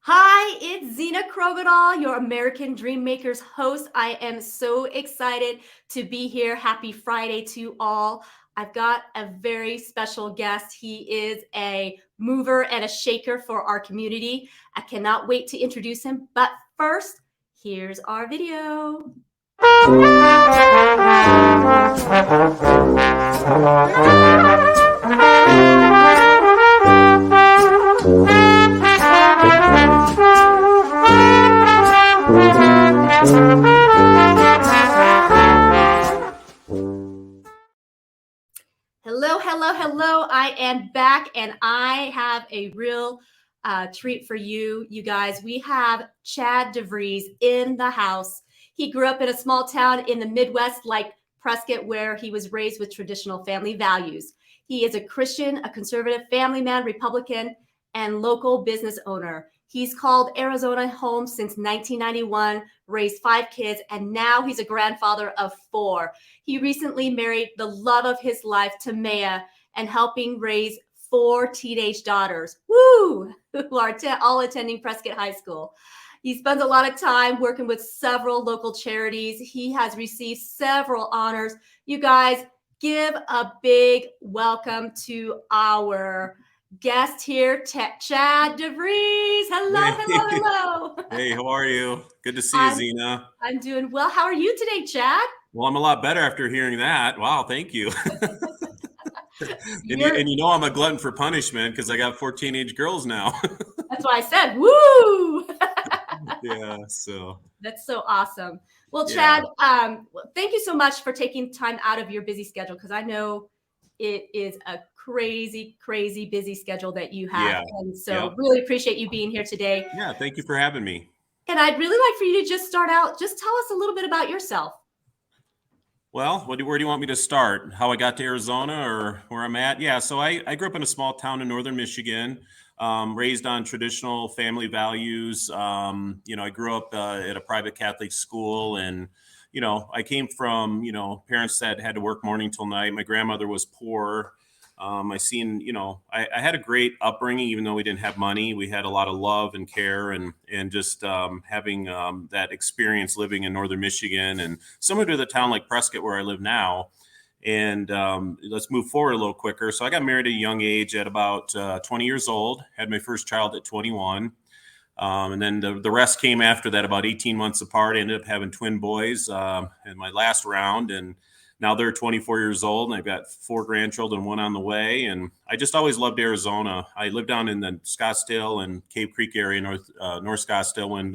Hi, it's Zena Krogadal, your American Dream Makers host. I am so excited to be here. Happy Friday to all. I've got a very special guest. He is a mover and a shaker for our community. I cannot wait to introduce him. But first, here's our video. Hello, hello, hello. I am back and I have a real treat for you, you guys. We have Chad DeVries in the house. He grew up in a small town in the Midwest like Prescott, where he was raised with traditional family values. He is a Christian, a conservative family man, Republican, and local business owner. He's called Arizona home since 1991, raised 5 kids, and now he's a grandfather of 4. He recently married the love of his life, Tamaya, and helping raise 4 teenage daughters, who are all attending Prescott High School. He spends a lot of time working with several local charities. He has received several honors. You guys, give a big welcome to our guest here, Chad DeVries. Hello, hello, hello. Hey, how are you? Good to see you, Zena. I'm doing well. How are you today, Chad? Well, I'm a lot better after hearing that. Wow, thank you. And you know I'm a glutton for punishment because I got 4 teenage girls now. That's why I said, woo! Yeah, so. That's so awesome. Well, Yeah. Chad, thank you so much for taking time out of your busy schedule, because I know it is a crazy, crazy busy schedule that you have. Yeah. And so Yep. really appreciate you being here today. Yeah, thank you for having me. And I'd really like for you to just start out, just tell us a little bit about yourself. Well, where do you want me to start? How I got to Arizona or where I'm at? Yeah, so I grew up in a small town in northern Michigan, raised on traditional family values. I grew up at a private Catholic school, and I came from parents that had to work morning till night. My grandmother was poor. I had a great upbringing, even though we didn't have money. We had a lot of love and care, and just having that experience living in northern Michigan, and similar to the town like Prescott where I live now. And let's move forward a little quicker. So I got married at a young age at about 20 years old, had my first child at 21. And then the rest came after that, about 18 months apart. I ended up having twin boys in my last round, and now they're 24 years old, and I've got 4 grandchildren, 1 on the way. And I just always loved Arizona. I lived down in the Scottsdale and Cave Creek area, North Scottsdale, when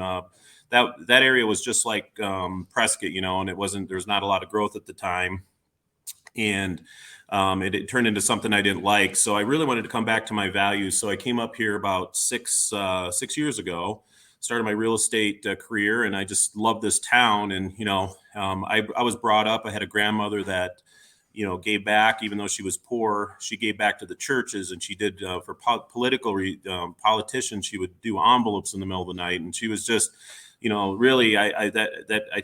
that area was just like Prescott, and there's not a lot of growth at the time. And it turned into something I didn't like. So I really wanted to come back to my values. So I came up here about 6 years ago, started my real estate career, and I just love this town. And I was brought up. I had a grandmother that gave back, even though she was poor. She gave back to the churches, and she did for politicians. She would do envelopes in the middle of the night, and she was just really, I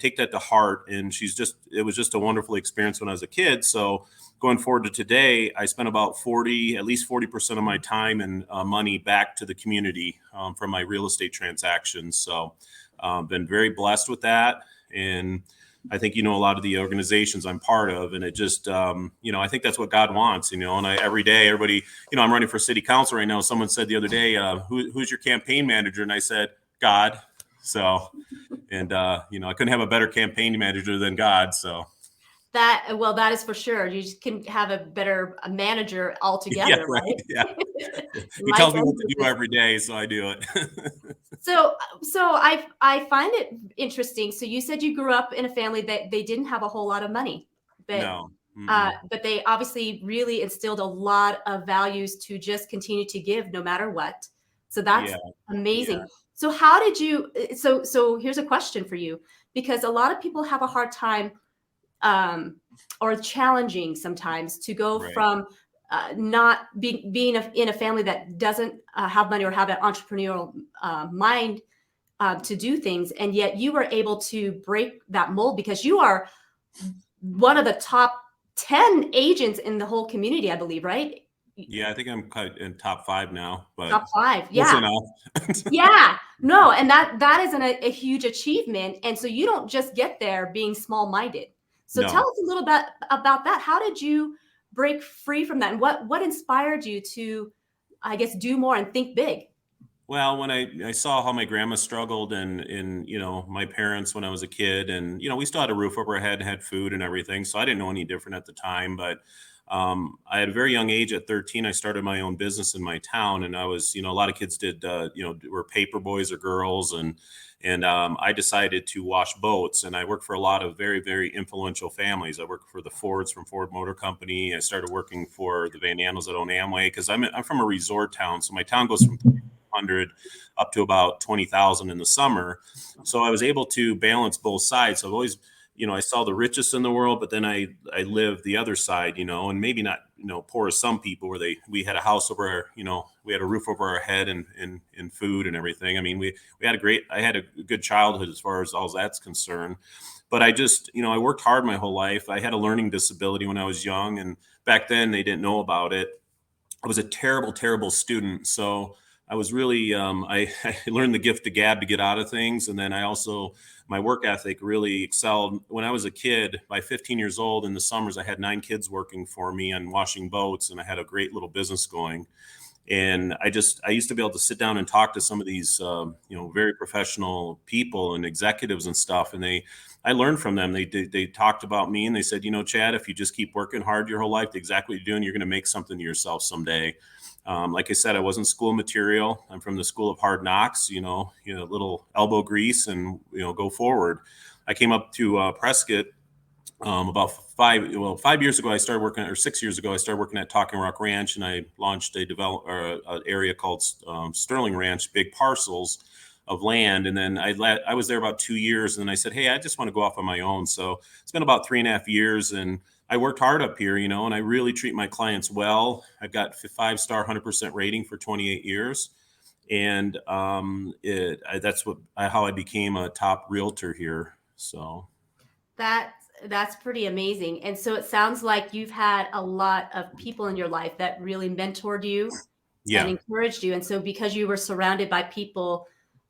take that to heart. And it was just a wonderful experience when I was a kid. So going forward to today, I spent about at least 40% of my time and money back to the community from my real estate transactions. So been very blessed with that. And I think, a lot of the organizations I'm part of, and it just, I think that's what God wants, and every day, everybody, I'm running for city council right now. Someone said the other day, who's your campaign manager? And I said, God. So, and, I couldn't have a better campaign manager than God. So. That is for sure. You just can have a better manager altogether, Yeah, right? Yeah. He tells me what to do every day, so I do it. So I find it interesting. So you said you grew up in a family that they didn't have a whole lot of money, but No. But they obviously really instilled a lot of values to just continue to give no matter what. So that's amazing. Yeah. So how did you? So here's a question for you, because a lot of people have a hard time or challenging sometimes to go from not being in a family that doesn't have money or have an entrepreneurial mind to do things, and yet you were able to break that mold because you are one of the top 10 agents in the whole community, I believe, right? Yeah, I think I'm in top 5 now, but Top 5. close Yeah. enough. Yeah. No, and that is a huge achievement. And so you don't just get there being small-minded. So tell No. us a little bit about that. How did you break free from that? And what inspired you to, I guess, do more and think big? Well, when I saw how my grandma struggled and my parents when I was a kid, and we still had a roof over our head and had food and everything, so I didn't know any different at the time. But I had a very young age. At 13, I started my own business in my town, and I was, a lot of kids did, were paper boys or girls, and I decided to wash boats, and I worked for a lot of very, very influential families. I worked for the Fords from Ford Motor Company. I started working for the Van Andels that own Amway because I'm from a resort town, so my town goes from 100 up to about 20,000 in the summer. So I was able to balance both sides. So I've always, I saw the richest in the world, but then I lived the other side, and maybe not, poor as some people where we had a house over our, we had a roof over our head and food and everything. I mean, I had a good childhood as far as all that's concerned. But I just, I worked hard my whole life. I had a learning disability when I was young, and back then they didn't know about it. I was a terrible, terrible student. So I was really, I learned the gift of gab to get out of things. And then my work ethic really excelled. When I was a kid, by 15 years old in the summers, I had 9 kids working for me and washing boats, and I had a great little business going. And I used to be able to sit down and talk to some of these, very professional people and executives and stuff. And I learned from them. They talked about me and they said, Chad, if you just keep working hard your whole life, exactly what you're doing, you're going to make something of yourself someday. Like I said, I wasn't school material. I'm from the school of hard knocks, little elbow grease and, go forward. I came up to Prescott about 5 years ago. I started working, or 6 years ago, I started working at Talking Rock Ranch, and I launched an area called Sterling Ranch, big parcels of land. And then I was there about 2 years, and then I said, hey, I just want to go off on my own. So it's been about 3.5 years, and I worked hard up here, and I really treat my clients well. I've got 5-star 100% rating for 28 years. And that's how I became a top realtor here. So That's pretty amazing. And so it sounds like you've had a lot of people in your life that really mentored you and yeah. encouraged you. And so because you were surrounded by people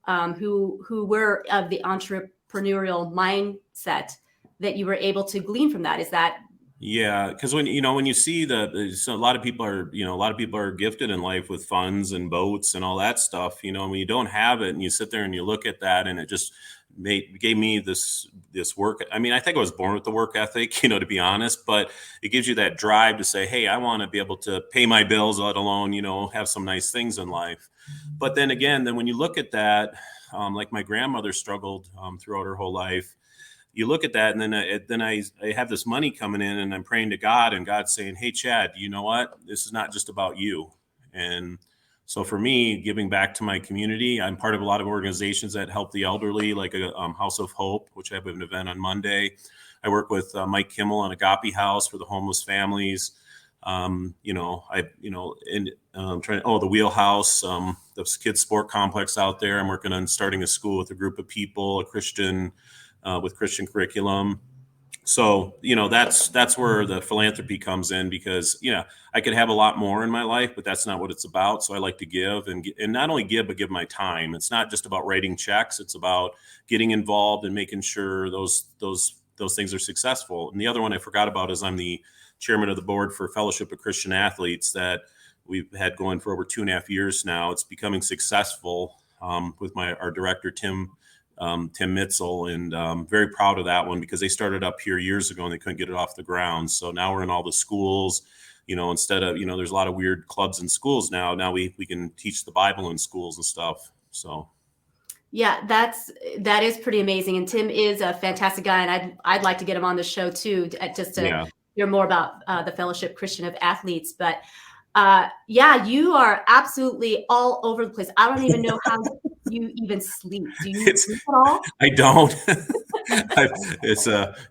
who were of the entrepreneurial mindset, that you were able to glean from that. Is that? Yeah, because when you see so a lot of people are gifted in life with funds and boats and all that stuff. When you don't have it and you sit there and you look at that, and it just gave me this work. I mean, I think I was born with the work ethic, to be honest. But it gives you that drive to say, hey, I want to be able to pay my bills, let alone have some nice things in life. But then again, when you look at that, like my grandmother struggled throughout her whole life. You look at that, and then I have this money coming in, and I'm praying to God, and God's saying, hey, Chad, you know what? This is not just about you. And so for me, giving back to my community, I'm part of a lot of organizations that help the elderly, like a House of Hope, which I have an event on Monday. I work with Mike Kimmel on Agape House for the homeless families. The Wheelhouse, the kids sport complex out there. I'm working on starting a school with a group of people, a Christian, with Christian curriculum. So, that's where the philanthropy comes in, because, I could have a lot more in my life, but that's not what it's about. So I like to give and not only give, but give my time. It's not just about writing checks. It's about getting involved and making sure those things are successful. And the other one I forgot about is I'm the chairman of the board for Fellowship of Christian Athletes that we've had going for over 2.5 years now. It's becoming successful with our director, Tim Mitzel, and very proud of that one, because they started up here years ago and they couldn't get it off the ground. So now we're in all the schools, instead of, there's a lot of weird clubs in schools now we can teach the Bible in schools and stuff. So Yeah, that is pretty amazing. And Tim is a fantastic guy, and I'd like to get him on the show too, just to yeah. hear more about the Fellowship Christian of Athletes. But yeah, you are absolutely all over the place. I don't even know how you even sleep. Do you sleep at all? I don't.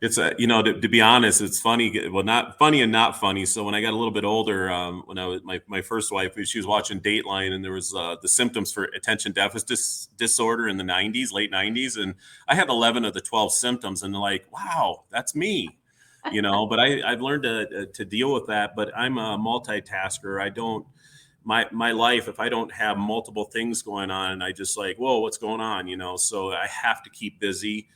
To be honest, it's funny. Well, not funny and not funny. So when I got a little bit older, when I was my first wife, she was watching Dateline, and there was the symptoms for attention deficit disorder in the late 90s. And I had 11 of the 12 symptoms, and they're like, wow, that's me. But I've learned to deal with that. But I'm a multitasker. I don't, my life, if I don't have multiple things going on, I just like, whoa, what's going on? So I have to keep busy.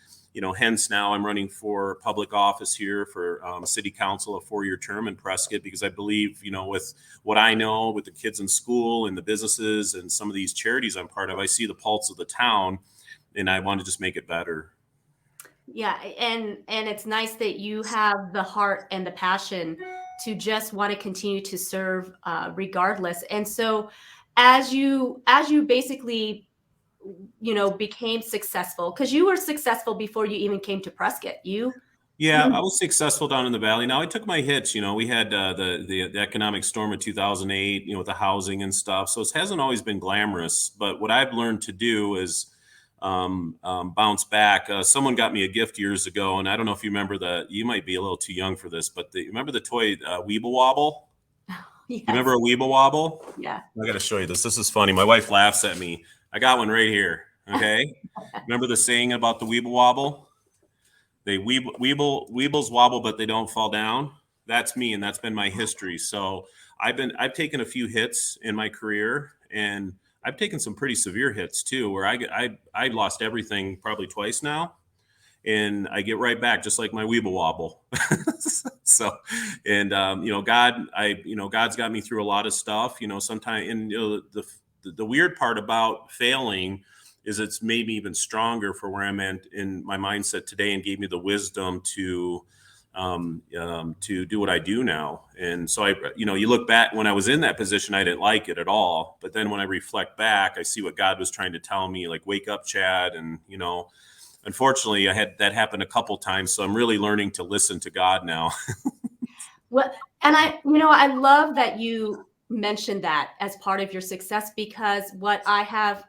Hence now I'm running for public office here for city council, a 4-year term in Prescott, because I believe, with what I know with the kids in school and the businesses and some of these charities I'm part of, I see the pulse of the town and I want to just make it better. Yeah, and it's nice that you have the heart and the passion to just want to continue to serve regardless. And so as you basically became successful, because you were successful before you even came to Prescott. Yeah, I was successful down in the valley. Now I took my hits. We had the economic storm of 2008. With the housing and stuff. So it hasn't always been glamorous. But what I've learned to do is bounce back. Someone got me a gift years ago, and I don't know if you remember you might be a little too young for this, but remember the toy Weeble Wobble? Yes. You remember a Weeble Wobble? Yeah. I got to show you this. This is funny. My wife laughs at me. I got one right here. Okay. Remember the saying about the Weeble Wobble? They weebles wobble, but they don't fall down. That's me, and that's been my history. So I've taken a few hits in my career, and I've taken some pretty severe hits too, where I lost everything probably twice now, and I get right back just like my weeble wobble. So, and God's got me through a lot of stuff. Sometimes, and the weird part about failing is it's made me even stronger for where I'm at in my mindset today, and gave me the wisdom to do what I do now. And so you look back when I was in that position, I didn't like it at all. But then when I reflect back, I see what God was trying to tell me, like, wake up, Chad. And, unfortunately I had that happen a couple times. So I'm really learning to listen to God now. Well, and I love that you mentioned that as part of your success, because what I have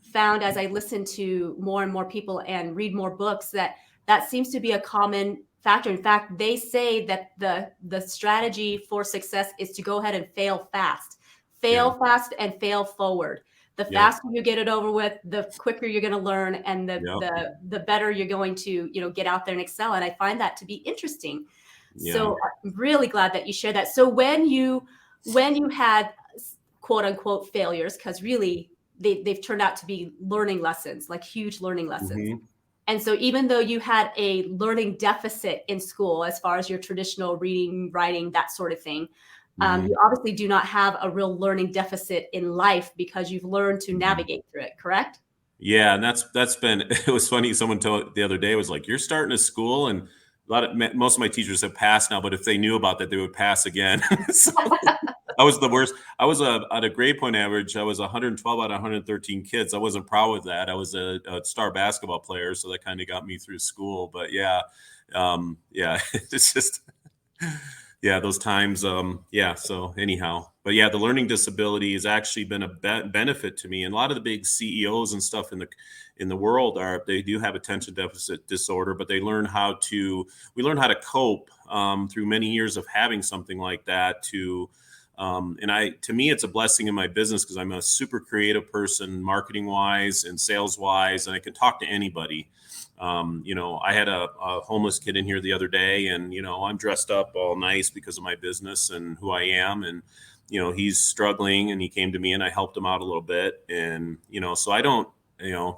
found as I listen to more and more people and read more books, that seems to be a common factor. In fact, they say that the strategy for success is to go ahead and fail fast. Fail fast and fail forward. The faster you get it over with, the quicker you're going to learn, and the better you're going to get out there and excel. And I find that to be interesting. So I'm really glad that you shared that. So when you had quote unquote failures, because really they've turned out to be learning lessons, like huge learning lessons. Mm-hmm. And so even though you had a learning deficit in school, as far as your traditional reading, writing, that sort of thing, you obviously do not have a real learning deficit in life, because you've learned to navigate through it, correct? Yeah, and that's been. It was funny. Someone told the other day, was like, "You're starting a school, and most of my teachers have passed now, but if they knew about that, they would pass again." So I was the worst. I was at a grade point average. I was 112 out of 113 kids. I wasn't proud of that. I was a star basketball player, so that kind of got me through school. But it's just. Yeah, those times. So anyhow, but yeah, the learning disability has actually been a benefit to me. And a lot of the big CEOs and stuff in the world they do have attention deficit disorder, but we learn how to cope through many years of having something like that. To me, it's a blessing in my business, because I'm a super creative person, marketing wise and sales wise, and I can talk to anybody. I had a homeless kid in here the other day, and, I'm dressed up all nice because of my business and who I am. And, he's struggling, and he came to me, and I helped him out a little bit. And, so I don't,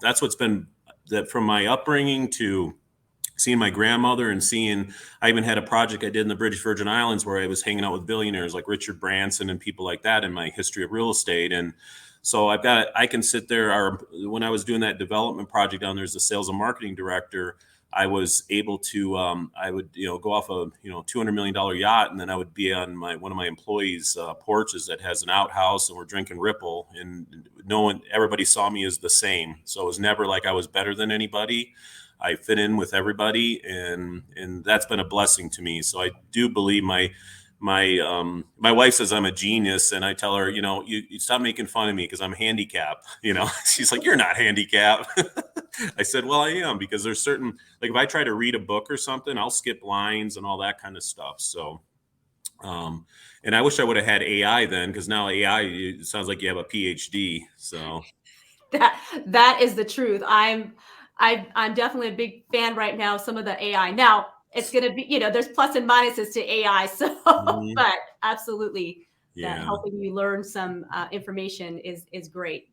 that's what's been that from my upbringing to seeing my grandmother, and I even had a project I did in the British Virgin Islands where I was hanging out with billionaires like Richard Branson and people like that in my history of real estate. And so I can sit there, or when I was doing that development project down there as the sales and marketing director, I was able to, I would, go off a, $200 million yacht, and then I would be on one of my employees' porches that has an outhouse, and we're drinking Ripple, and everybody saw me as the same. So it was never like I was better than anybody. I fit in with everybody, and that's been a blessing to me. So I do believe my wife says I'm a genius, and I tell her, you stop making fun of me because I'm handicapped. She's like, "You're not handicapped." I said, "Well, I am, because there's certain, like, if I try to read a book or something, I'll skip lines and all that kind of stuff." So, and I wish I would have had AI then, because now AI, it sounds like you have a PhD. So that is the truth. I'm definitely a big fan right now of some of the AI. Now, it's going to be, there's plus and minuses to AI. So, but absolutely, that helping you learn some information is great.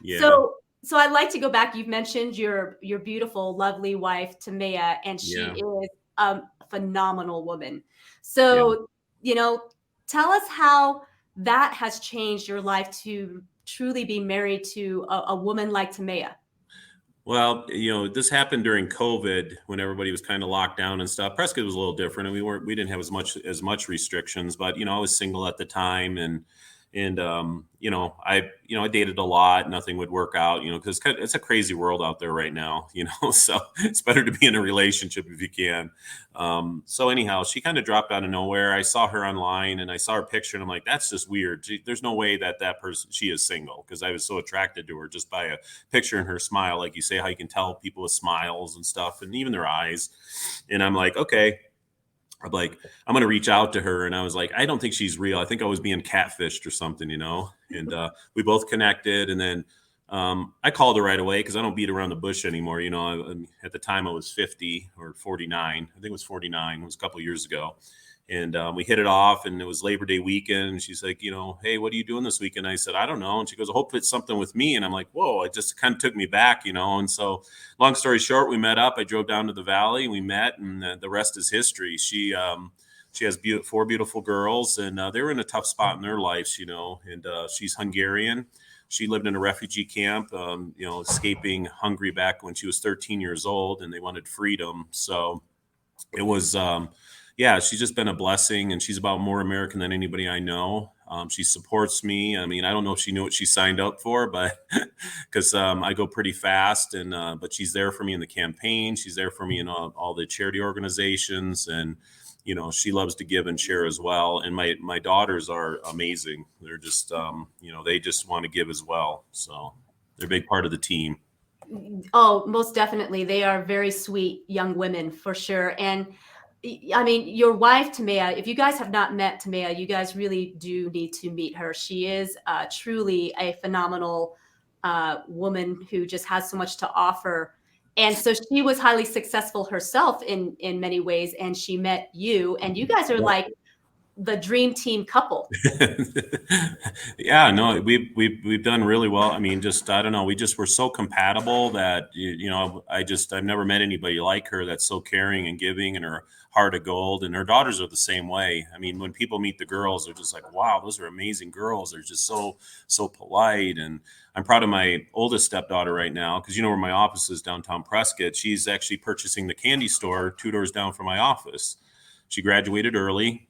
Yeah. So I'd like to go back. You've mentioned your beautiful, lovely wife, Tamea, and she is a phenomenal woman. So, tell us how that has changed your life to truly be married to a woman like Tamea. Well, this happened during COVID when everybody was kind of locked down and stuff. Prescott was a little different, and we didn't have as much restrictions, but I was single at the time, and I dated a lot. Nothing would work out, because it's a crazy world out there right now, so it's better to be in a relationship if you can. So anyhow, she kind of dropped out of nowhere. I saw her online and I saw her picture and I'm like, that's just weird. There's no way that person, she is single, because I was so attracted to her just by a picture and her smile. Like you say, how you can tell people with smiles and stuff and even their eyes. And I'm like, okay. I'm going to reach out to her. And I was like, I don't think she's real. I think I was being catfished or something, and we both connected. And then I called her right away because I don't beat around the bush anymore. At the time I was 50 or 49. I think it was 49. It was a couple of years ago. And we hit it off, and it was Labor Day weekend. And she's like, hey, what are you doing this weekend? I said, I don't know. And she goes, I hope it's something with me. And I'm like, whoa, it just kind of took me back, And so long story short, we met up. I drove down to the valley, we met, and the rest is history. She has 4 beautiful girls, and they were in a tough spot in their lives, and she's Hungarian. She lived in a refugee camp, escaping Hungary back when she was 13 years old, and they wanted freedom. So it was, she's just been a blessing, and she's about more American than anybody I know. She supports me. I mean, I don't know if she knew what she signed up for, but because I go pretty fast, and but she's there for me in the campaign. She's there for me in all the charity organizations, and she loves to give and share as well. And my daughters are amazing. They're just they just want to give as well. So they're a big part of the team. Oh, most definitely. They are very sweet young women for sure. And I mean, your wife, Tamea, if you guys have not met Tamea, you guys really do need to meet her. She is truly a phenomenal woman who just has so much to offer. And so she was highly successful herself in many ways. And she met you, and you guys are like the dream team couple. Yeah, no, we've done really well. I mean, I don't know, we're so compatible that I've never met anybody like her that's so caring and giving, and her heart of gold. And her daughters are the same way. I mean, when people meet the girls, they're just like, wow, those are amazing girls. They're just so polite. And I'm proud of my oldest stepdaughter right now, because where my office is, downtown Prescott. She's actually purchasing the candy store 2 doors down from my office. She graduated early,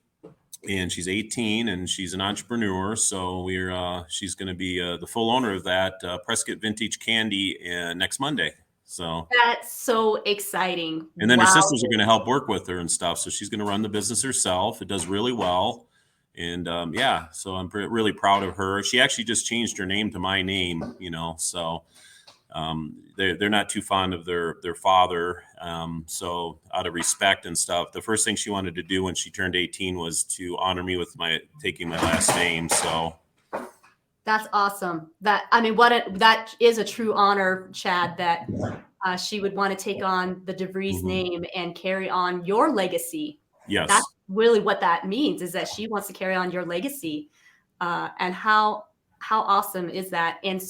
and she's 18, and she's an entrepreneur. So she's going to be the full owner of that Prescott Vintage Candy next Monday. So that's so exciting. And then her sisters are going to help work with her and stuff. So she's going to run the business herself. It does really well. And so I'm really proud of her. She actually just changed her name to my name, so they're not too fond of their father. So out of respect and stuff, the first thing she wanted to do when she turned 18 was to honor me with taking my last name. So that's awesome. That is a true honor, Chad, that she would want to take on the DeVries name and carry on your legacy. Yes. That's really what that means, is that she wants to carry on your legacy. And how awesome is that? And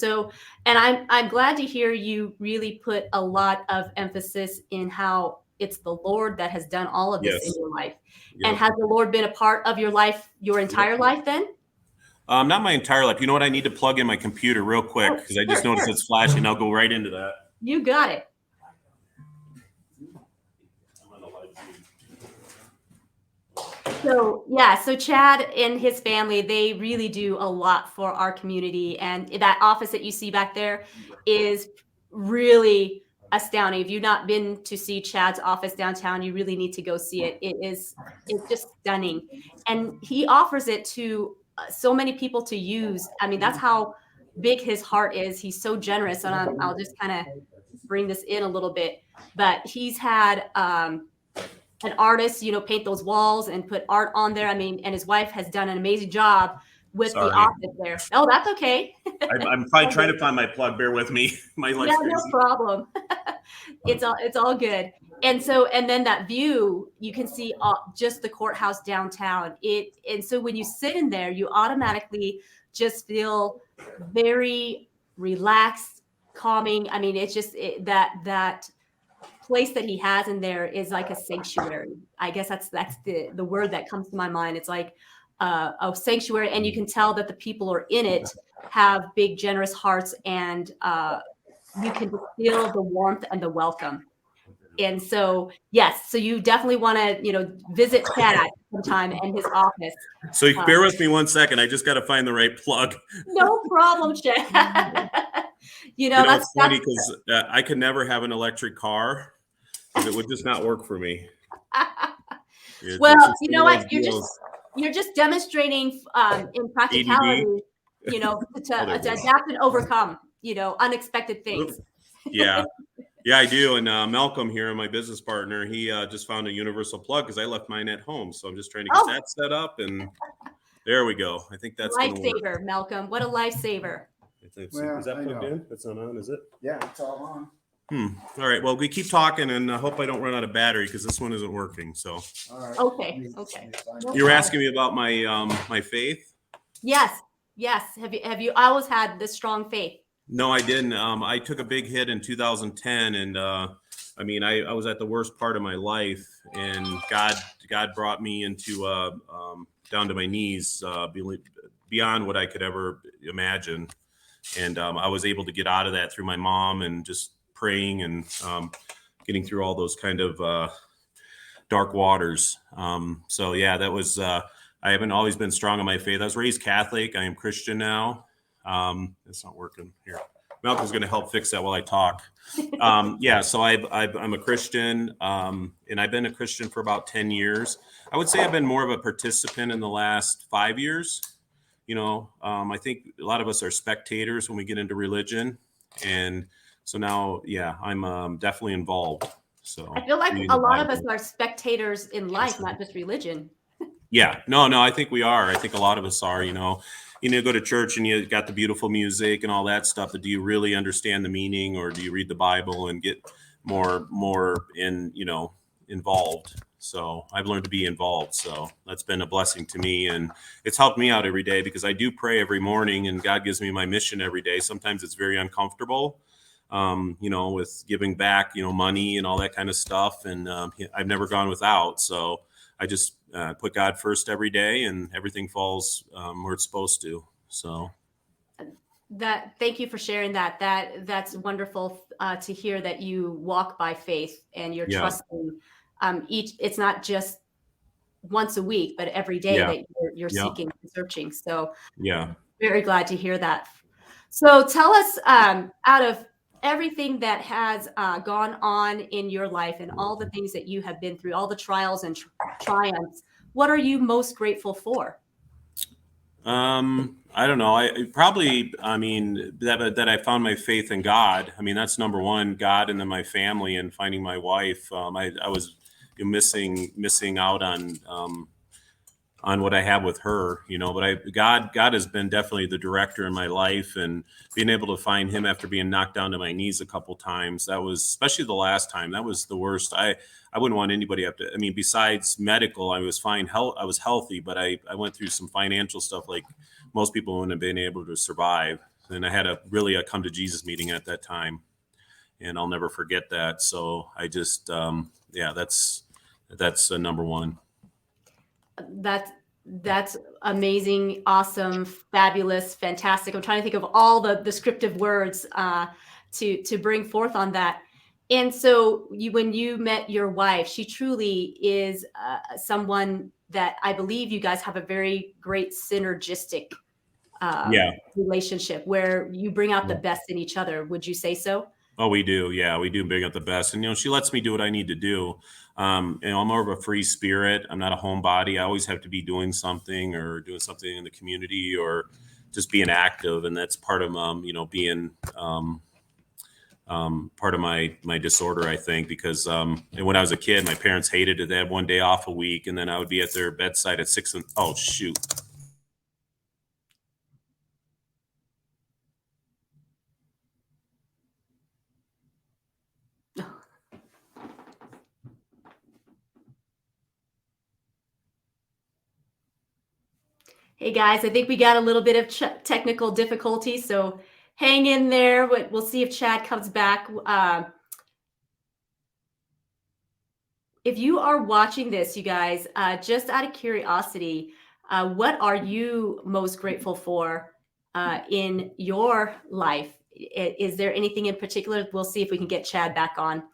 I'm glad to hear you really put a lot of emphasis in how it's the Lord that has done all of this in your life. Yep. And has the Lord been a part of your life, your entire life then? Not my entire life. You know what? I need to plug in my computer real quick, because I just noticed it's flashing. I'll go right into that. You got it. So Chad and his family, they really do a lot for our community. And that office that you see back there is really astounding. If you've not been to see Chad's office downtown, you really need to go see it. It's just stunning. And he offers it to so many people to use. I mean, that's how big his heart is. He's so generous. And I'll just kind of bring this in a little bit. But he's had an artist, paint those walls and put art on there. I mean, and his wife has done an amazing job with the office there. Oh, that's okay. I'm trying to find my plug. Bear with me. My no problem. It's all good. And then that view, you can see just the courthouse downtown. And so when you sit in there, you automatically just feel very relaxed, calming. I mean, it's just that place that he has in there is like a sanctuary. I guess that's the word that comes to my mind. It's like a sanctuary, and you can tell that the people are in it have big, generous hearts, and you can just feel the warmth and the welcome. And so, yes, so you definitely want to, visit Chad sometime in his office. So you bear with me 1 second. I just got to find the right plug. No problem, Chad. It's funny that's because I could never have an electric car because it would just not work for me. well, It's just you one know of what? those You're deals. just demonstrating in ADD. practicality, Oh, there to it is. adapt and overcome, unexpected things. Yeah. Yeah, I do. And Malcolm here, my business partner, he just found a universal plug because I left mine at home. So I'm just trying to get Oh, that set up. And there we go. I think that's going to work. lifesaver, Malcolm. What a lifesaver. Is that plugged in? That's not on, is it? Yeah, it's all on. All right. Well, we keep talking, and I hope I don't run out of battery because this one isn't working. So, All right. Okay. you were asking me about my my faith. Yes. Have you always had this strong faith? No, I didn't. I took a big hit in 2010, and I mean, I was at the worst part of my life, and God brought me into down to my knees, beyond what I could ever imagine, and I was able to get out of that through my mom and just praying and getting through all those kind of dark waters. So yeah, that was. I haven't always been strong on my faith. I was raised Catholic. I am Christian now. It's not working here. Malcolm's going to help fix that while I talk. Yeah, so I'm a Christian, and I've been a Christian for about 10 years. I would say I've been more of a participant in the last 5 years. I think a lot of us are spectators when we get into religion. And so now, yeah, I'm definitely involved. So I feel like a lot of us are spectators in life, not just religion. Yeah, no, I think we are. I think a lot of us are, go to church and you got the beautiful music and all that stuff, but do you really understand the meaning, or do you read the Bible and get more involved? So I've learned to be involved. So that's been a blessing to me, and it's helped me out every day because I do pray every morning and God gives me my mission every day. Sometimes it's very uncomfortable, with giving back, money and all that kind of stuff. And I've never gone without. So I just put God first every day, and everything falls where it's supposed to. So Thank you for sharing that. That's wonderful to hear that you walk by faith and you're trusting. It's not just once a week, but every day that you're seeking and searching. So yeah. Very glad to hear that. So tell us, out of everything that has gone on in your life and all the things that you have been through, all the trials and triumphs, what are you most grateful for? I don't know. I mean, that I found my faith in God. I mean, that's number one, God, and then my family and finding my wife. I was missing out on what I have with her, but God has been definitely the director in my life, and being able to find him after being knocked down to my knees a couple times, that was, especially the last time, that was the worst. I wouldn't want anybody to have to, I mean, besides medical, I was fine. I was healthy, but I went through some financial stuff like most people wouldn't have been able to survive. And I had a come to Jesus meeting at that time, and I'll never forget that. So I just, that's number one. That's amazing, awesome, fabulous, fantastic. I'm trying to think of all the descriptive words to bring forth on that. And so when you met your wife, she truly is someone that I believe you guys have a very great synergistic relationship where you bring out the best in each other. Would you say so? Oh, we do. Yeah, we do bring out the best. And, she lets me do what I need to do. I'm more of a free spirit. I'm not a homebody. I always have to be doing something in the community, or just being active. And that's part of, being part of my disorder, I think, because and when I was a kid, my parents hated it. They had one day off a week, and then I would be at their bedside at 6. Oh, shoot. Hey guys, I think we got a little bit of technical difficulty, so hang in there. We'll see if Chad comes back. If you are watching this, you guys, just out of curiosity, what are you most grateful for in your life? Is there anything in particular? We'll see if we can get Chad back on.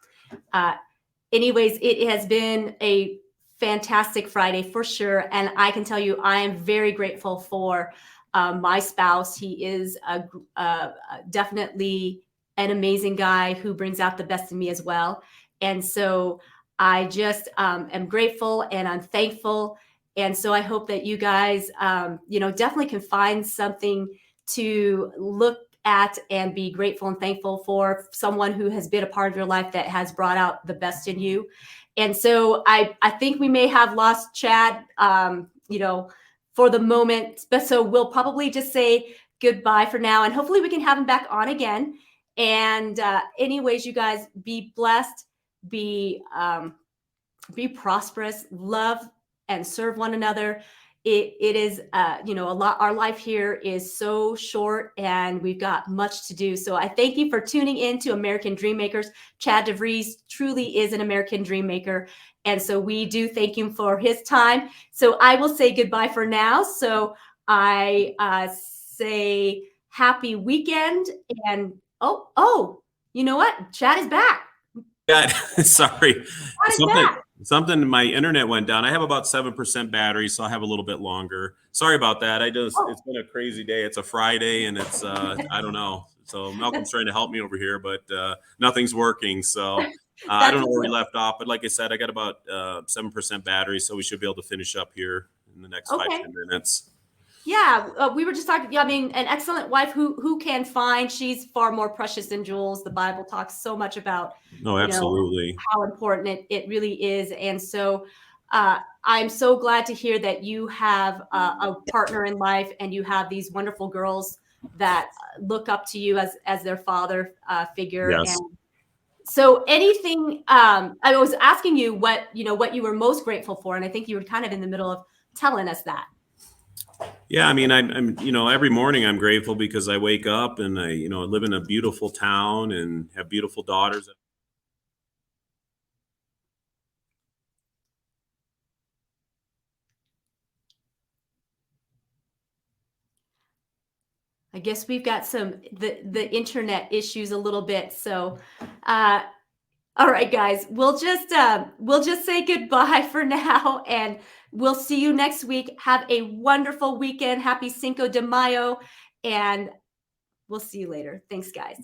Anyways, it has been a fantastic Friday for sure. And I can tell you, I am very grateful for my spouse. He is definitely an amazing guy who brings out the best in me as well. And so I just am grateful and I'm thankful. And so I hope that you guys, definitely can find something to look at and be grateful and thankful for someone who has been a part of your life that has brought out the best in you. And so I think we may have lost Chad, for the moment, but so we'll probably just say goodbye for now, and hopefully we can have him back on again. And anyways, you guys, be blessed, be prosperous, love and serve one another. It is, a lot. Our life here is so short and we've got much to do. So I thank you for tuning in to American Dream Makers. Chad DeVries truly is an American Dream Maker. And so we do thank him for his time. So I will say goodbye for now. So I say happy weekend. And you know what? Chad is back. Yeah, sorry. Chad is back. Something, my internet went down. I have about 7% battery, so I have a little bit longer. Sorry about that. It's been a crazy day. It's a Friday and it's, I don't know. So Malcolm's trying to help me over here, but nothing's working. So I don't know where we left off, but like I said, I got about 7% battery, so we should be able to finish up here in the next 5-10 minutes. Yeah, we were just talking. I mean, an excellent wife who can find. She's far more precious than jewels. The Bible talks so much about. No, absolutely. How important it really is. And so I'm so glad to hear that you have a partner in life and you have these wonderful girls that look up to you as their father figure. Yes. And so anything, I was asking you what you were most grateful for. And I think you were kind of in the middle of telling us that. Yeah, I mean, I'm every morning I'm grateful because I wake up and I live in a beautiful town and have beautiful daughters. I guess we've got the internet issues a little bit. So, all right, guys, we'll just say goodbye for now, and we'll see you next week. Have a wonderful weekend. Happy Cinco de Mayo, and we'll see you later. Thanks, guys.